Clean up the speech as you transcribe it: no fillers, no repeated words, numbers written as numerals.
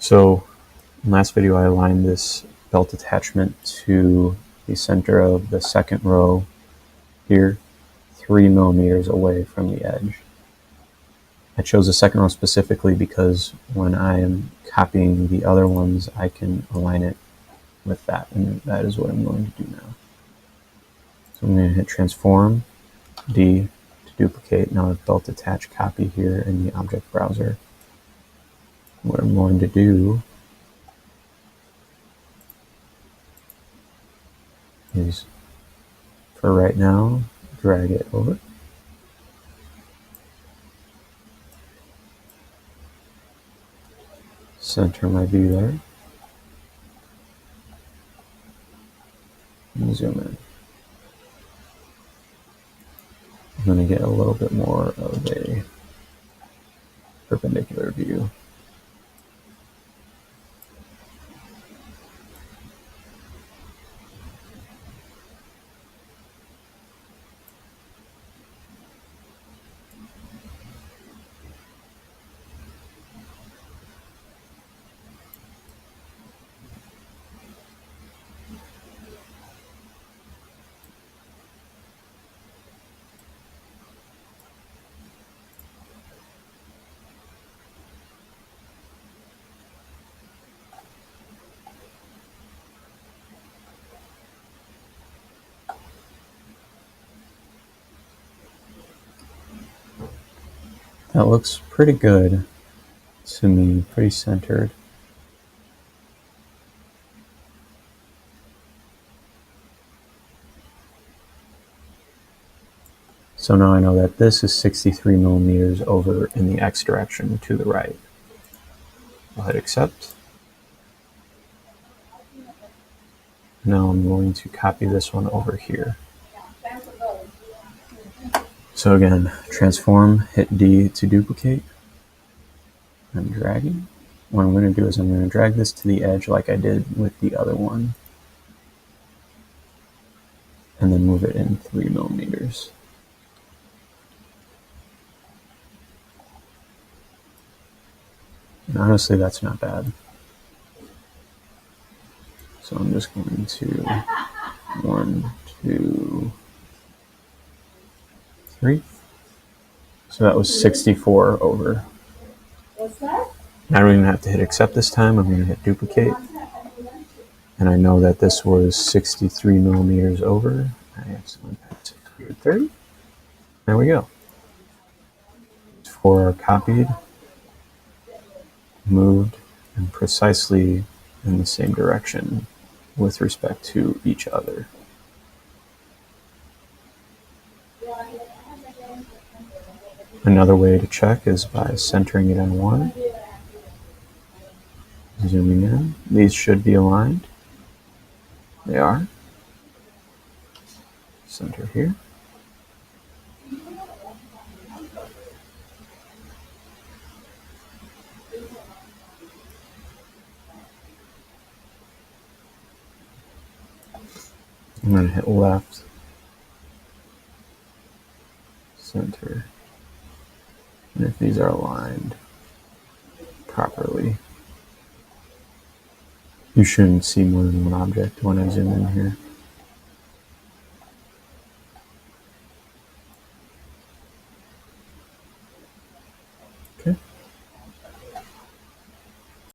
So in last video I aligned this belt attachment to the center of the second row here, 3 millimeters away from the edge. I chose the second row specifically because when I am copying the other ones I can align it with that, and that is what I'm going to do now. So I'm going to hit transform D to duplicate. Now I've belt attach copy here in the object browser. What I'm going to do is, for right now, drag it over. Center my view there. And zoom in. I'm going to get a little bit more of a perpendicular view. That looks pretty good to me, pretty centered. So now I know that this is 63 millimeters over in the X direction to the right. I'll hit accept. Now I'm going to copy this one over here. So again, transform, hit D to duplicate. I'm dragging. What I'm going to do is I'm going to drag this to the edge like I did with the other one, and then move it in 3 millimeters. And honestly, that's not bad. So I'm just going to 1, 2, 3. So that was 64 over. What's that? I don't even have to hit accept this time. I'm going to hit duplicate. And I know that this was 63 millimeters over. I accidentally put 630. There we go. 4 are copied, moved, and precisely in the same direction with respect to each other. Another way to check is by centering it on one, zooming in. These should be aligned. They are. Center here. I'm going to hit left, center, and if these are aligned properly, you shouldn't see more than one object when I zoom in here.